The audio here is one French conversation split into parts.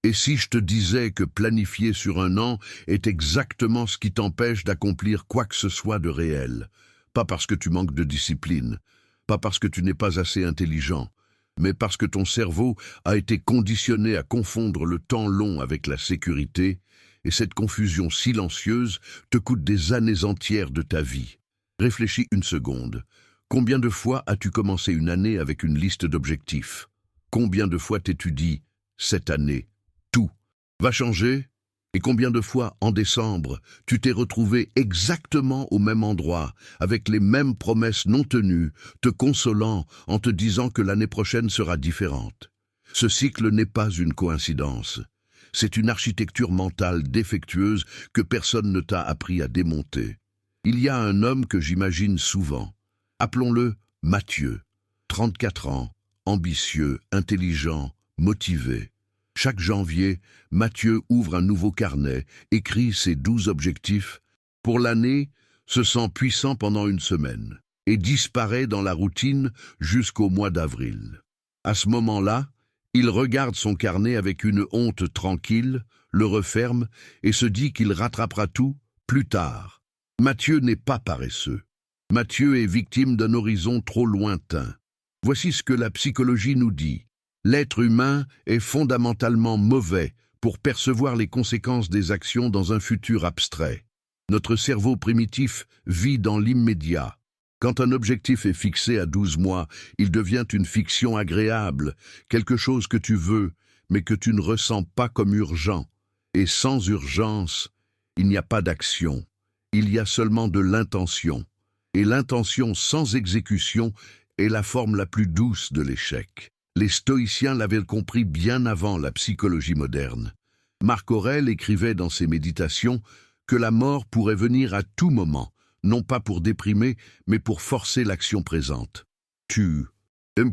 Et si je te disais que planifier sur un an est exactement ce qui t'empêche d'accomplir quoi que ce soit de réel? Pas parce que tu manques de discipline, pas parce que tu n'es pas assez intelligent, mais parce que ton cerveau a été conditionné à confondre le temps long avec la sécurité, et cette confusion silencieuse te coûte des années entières de ta vie. Réfléchis une seconde. Combien de fois as-tu commencé une année avec une liste d'objectifs? Combien de fois t'es-tu dit « cette année, tout va changer » et combien de fois, en décembre, tu t'es retrouvé exactement au même endroit, avec les mêmes promesses non tenues, te consolant en te disant que l'année prochaine sera différente? Ce cycle n'est pas une coïncidence. C'est une architecture mentale défectueuse que personne ne t'a appris à démonter. Il y a un homme que j'imagine souvent. Appelons-le Mathieu. 34 ans, ambitieux, intelligent, motivé. Chaque janvier, Mathieu ouvre un nouveau carnet, écrit ses 12 objectifs. Pour l'année, se sent puissant pendant une semaine et disparaît dans la routine jusqu'au mois d'avril. À ce moment-là, il regarde son carnet avec une honte tranquille, le referme et se dit qu'il rattrapera tout plus tard. Mathieu n'est pas paresseux. Mathieu est victime d'un horizon trop lointain. Voici ce que la psychologie nous dit. L'être humain est fondamentalement mauvais pour percevoir les conséquences des actions dans un futur abstrait. Notre cerveau primitif vit dans l'immédiat. Quand un objectif est fixé à 12 mois, il devient une fiction agréable, quelque chose que tu veux, mais que tu ne ressens pas comme urgent. Et sans urgence, il n'y a pas d'action. Il y a seulement de l'intention. Et l'intention sans exécution est la forme la plus douce de l'échec. Les stoïciens l'avaient compris bien avant la psychologie moderne. Marc Aurèle écrivait dans ses méditations que la mort pourrait venir à tout moment, non pas pour déprimer, mais pour forcer l'action présente. Tu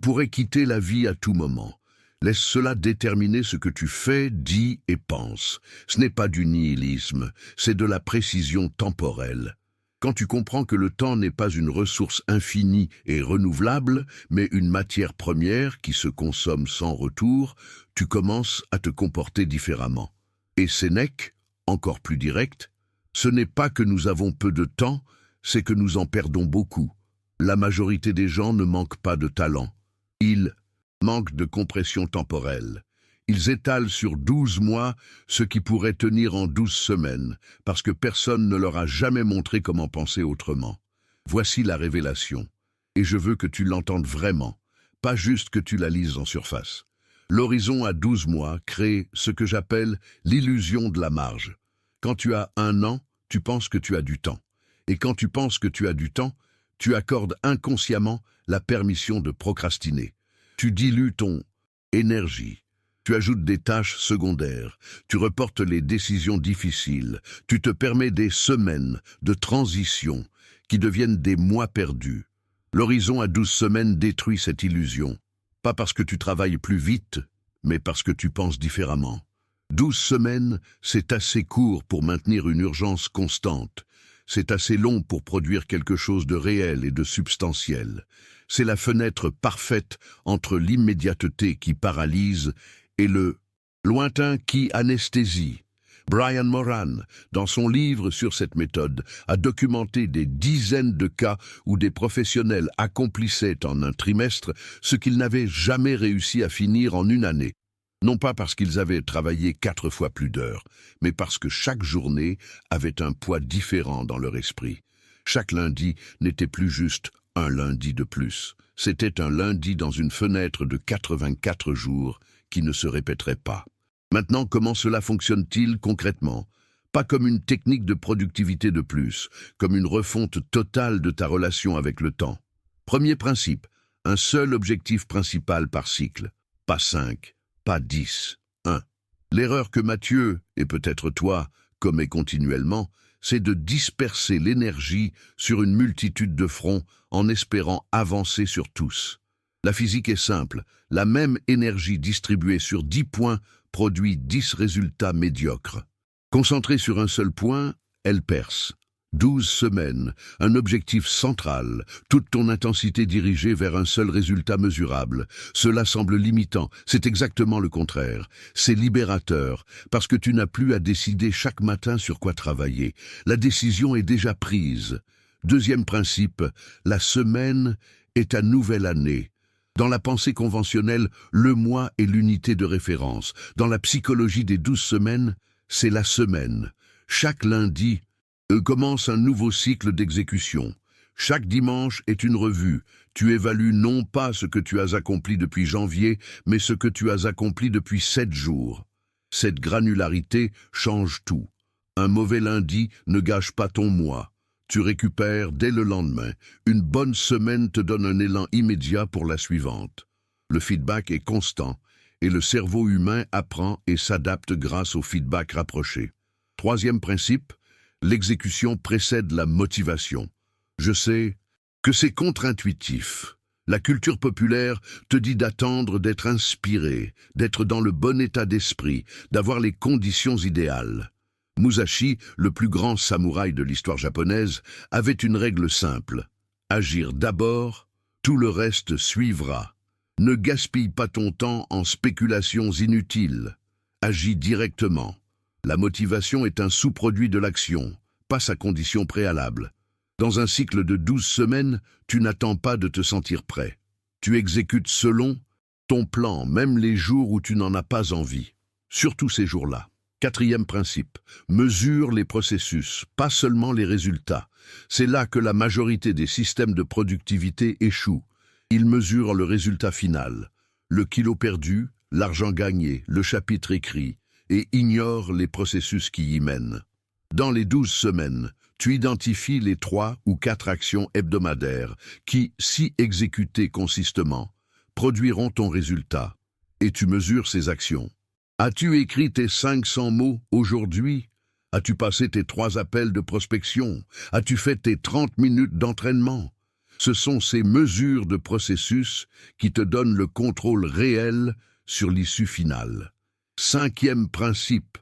pourrais quitter la vie à tout moment. Laisse cela déterminer ce que tu fais, dis et penses. Ce n'est pas du nihilisme, c'est de la précision temporelle. Quand tu comprends que le temps n'est pas une ressource infinie et renouvelable, mais une matière première qui se consomme sans retour, tu commences à te comporter différemment. Et Sénèque, encore plus direct, ce n'est pas que nous avons peu de temps, c'est que nous en perdons beaucoup. La majorité des gens ne manquent pas de talent. Ils manquent de compression temporelle. Ils étalent sur 12 mois ce qui pourrait tenir en 12 semaines, parce que personne ne leur a jamais montré comment penser autrement. Voici la révélation, et je veux que tu l'entendes vraiment, pas juste que tu la lises en surface. L'horizon à 12 mois crée ce que j'appelle l'illusion de la marge. Quand tu as 1 an, tu penses que tu as du temps. Et quand tu penses que tu as du temps, tu accordes inconsciemment la permission de procrastiner. Tu dilues ton énergie. Tu ajoutes des tâches secondaires, tu reportes les décisions difficiles, tu te permets des semaines de transition qui deviennent des mois perdus. L'horizon à 12 semaines détruit cette illusion, pas parce que tu travailles plus vite, mais parce que tu penses différemment. 12 semaines, c'est assez court pour maintenir une urgence constante. C'est assez long pour produire quelque chose de réel et de substantiel. C'est la fenêtre parfaite entre l'immédiateté qui paralyse et le lointain qui anesthésie. Brian Moran, dans son livre sur cette méthode, a documenté des dizaines de cas où des professionnels accomplissaient en un trimestre ce qu'ils n'avaient jamais réussi à finir en une année. Non pas parce qu'ils avaient travaillé 4 fois plus d'heures, mais parce que chaque journée avait un poids différent dans leur esprit. Chaque lundi n'était plus juste un lundi de plus. C'était un lundi dans une fenêtre de 84 jours qui ne se répéterait pas. Maintenant, comment cela fonctionne-t-il concrètement? Pas comme une technique de productivité de plus, comme une refonte totale de ta relation avec le temps. Premier principe, un seul objectif principal par cycle, pas 5, pas 10, 1. L'erreur que Mathieu, et peut-être toi, commet continuellement, c'est de disperser l'énergie sur une multitude de fronts en espérant avancer sur tous. La physique est simple, la même énergie distribuée sur 10 points produit 10 résultats médiocres. Concentrée sur un seul point, elle perce. 12 semaines, un objectif central, toute ton intensité dirigée vers un seul résultat mesurable. Cela semble limitant, c'est exactement le contraire. C'est libérateur, parce que tu n'as plus à décider chaque matin sur quoi travailler. La décision est déjà prise. Deuxième principe, la semaine est ta nouvelle année. Dans la pensée conventionnelle, le mois est l'unité de référence. Dans la psychologie des 12 semaines, c'est la semaine. Chaque lundi, commence un nouveau cycle d'exécution. Chaque dimanche est une revue. Tu évalues non pas ce que tu as accompli depuis janvier, mais ce que tu as accompli depuis 7 jours. Cette granularité change tout. Un mauvais lundi ne gâche pas ton mois. Tu récupères dès le lendemain. Une bonne semaine te donne un élan immédiat pour la suivante. Le feedback est constant, et le cerveau humain apprend et s'adapte grâce au feedback rapproché. Troisième principe, l'exécution précède la motivation. Je sais que c'est contre-intuitif. La culture populaire te dit d'attendre d'être inspiré, d'être dans le bon état d'esprit, d'avoir les conditions idéales. Musashi, le plus grand samouraï de l'histoire japonaise, avait une règle simple. Agir d'abord, tout le reste suivra. Ne gaspille pas ton temps en spéculations inutiles. Agis directement. La motivation est un sous-produit de l'action, pas sa condition préalable. Dans un cycle de 12 semaines, tu n'attends pas de te sentir prêt. Tu exécutes selon ton plan, même les jours où tu n'en as pas envie. Surtout ces jours-là. Quatrième principe, mesure les processus, pas seulement les résultats. C'est là que la majorité des systèmes de productivité échouent. Ils mesurent le résultat final, le kilo perdu, l'argent gagné, le chapitre écrit, et ignore les processus qui y mènent. Dans les 12 semaines, tu identifies les 3 ou 4 actions hebdomadaires qui, si exécutées consistamment, produiront ton résultat, et tu mesures ces actions. As-tu écrit tes 500 mots aujourd'hui? As-tu passé tes 3 appels de prospection? As-tu fait tes 30 minutes d'entraînement? Ce sont ces mesures de processus qui te donnent le contrôle réel sur l'issue finale. Cinquième principe,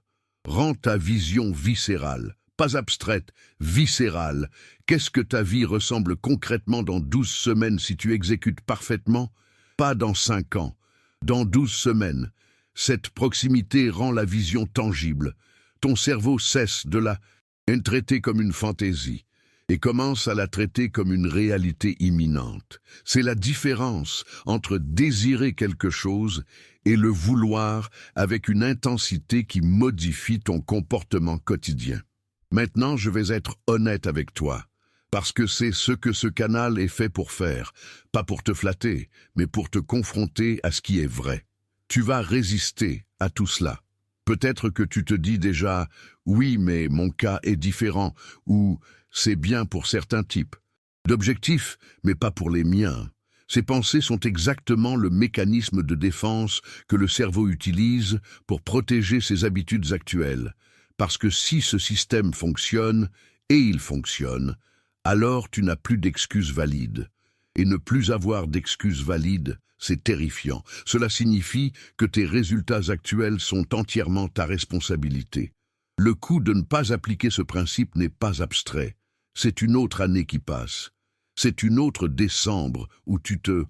rends ta vision viscérale, pas abstraite, viscérale. Qu'est-ce que ta vie ressemble concrètement dans 12 semaines si tu exécutes parfaitement? Pas dans 5 ans, dans 12 semaines. Cette proximité rend la vision tangible. Ton cerveau cesse de la traiter comme une fantaisie et commence à la traiter comme une réalité imminente. C'est la différence entre désirer quelque chose et le vouloir avec une intensité qui modifie ton comportement quotidien. Maintenant, je vais être honnête avec toi, parce que c'est ce que ce canal est fait pour faire, pas pour te flatter, mais pour te confronter à ce qui est vrai. Tu vas résister à tout cela. Peut-être que tu te dis déjà « oui, mais mon cas est différent » ou « c'est bien pour certains types d'objectifs, mais pas pour les miens ». Ces pensées sont exactement le mécanisme de défense que le cerveau utilise pour protéger ses habitudes actuelles. Parce que si ce système fonctionne, et il fonctionne, alors tu n'as plus d'excuses valides. Et ne plus avoir d'excuses valides, c'est terrifiant. Cela signifie que tes résultats actuels sont entièrement ta responsabilité. Le coût de ne pas appliquer ce principe n'est pas abstrait. C'est une autre année qui passe. C'est une autre décembre où tu te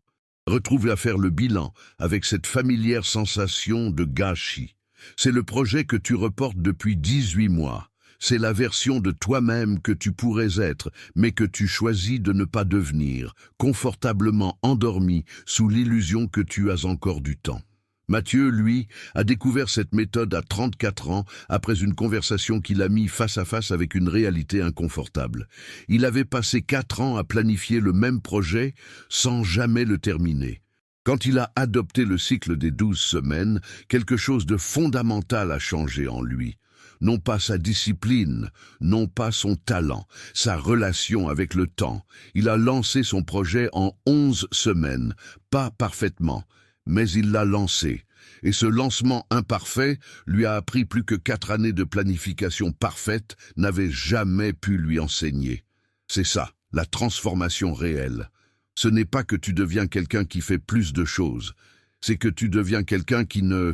retrouves à faire le bilan avec cette familière sensation de gâchis. C'est le projet que tu reportes depuis 18 mois. C'est la version de toi-même que tu pourrais être, mais que tu choisis de ne pas devenir, confortablement endormi sous l'illusion que tu as encore du temps. Mathieu, lui, a découvert cette méthode à 34 ans après une conversation qu'il a mis face à face avec une réalité inconfortable. Il avait passé 4 ans à planifier le même projet sans jamais le terminer. Quand il a adopté le cycle des 12 semaines, quelque chose de fondamental a changé en lui. Non pas sa discipline, non pas son talent, sa relation avec le temps. Il a lancé son projet en 11 semaines, pas parfaitement, mais il l'a lancé. Et ce lancement imparfait lui a appris plus que 4 années de planification parfaite n'avaient jamais pu lui enseigner. C'est ça, la transformation réelle. Ce n'est pas que tu deviens quelqu'un qui fait plus de choses, c'est que tu deviens quelqu'un qui ne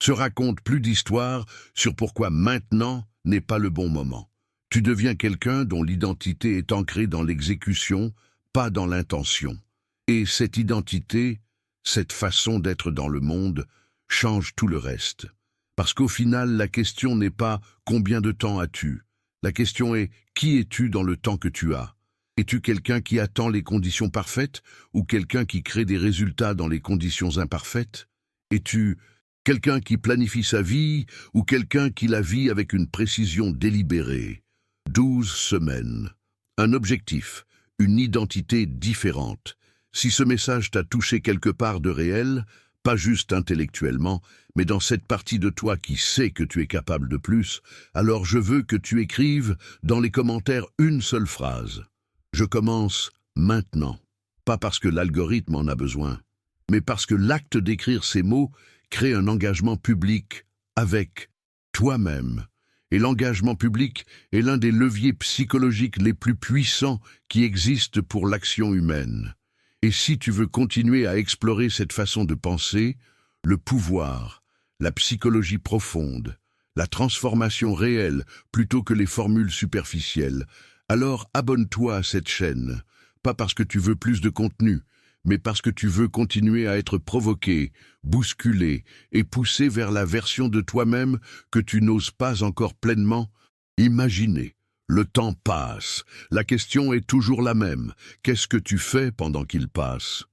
se raconte plus d'histoires sur pourquoi maintenant n'est pas le bon moment. Tu deviens quelqu'un dont l'identité est ancrée dans l'exécution, pas dans l'intention. Et cette identité, cette façon d'être dans le monde, change tout le reste. Parce qu'au final, la question n'est pas « combien de temps as-tu » La question est « qui es-tu dans le temps que tu as » Es-tu quelqu'un qui attend les conditions parfaites ou quelqu'un qui crée des résultats dans les conditions imparfaites? Es-tu quelqu'un qui planifie sa vie ou quelqu'un qui la vit avec une précision délibérée? 12 semaines. Un objectif, une identité différente. Si ce message t'a touché quelque part de réel, pas juste intellectuellement, mais dans cette partie de toi qui sait que tu es capable de plus, alors je veux que tu écrives dans les commentaires une seule phrase. Je commence maintenant. Pas parce que l'algorithme en a besoin, mais parce que l'acte d'écrire ces mots crée un engagement public avec toi-même. Et l'engagement public est l'un des leviers psychologiques les plus puissants qui existent pour l'action humaine. Et si tu veux continuer à explorer cette façon de penser, le pouvoir, la psychologie profonde, la transformation réelle plutôt que les formules superficielles, alors abonne-toi à cette chaîne, pas parce que tu veux plus de contenu, mais parce que tu veux continuer à être provoqué, bousculé et poussé vers la version de toi-même que tu n'oses pas encore pleinement imaginer. Le temps passe. La question est toujours la même. Qu'est-ce que tu fais pendant qu'il passe ?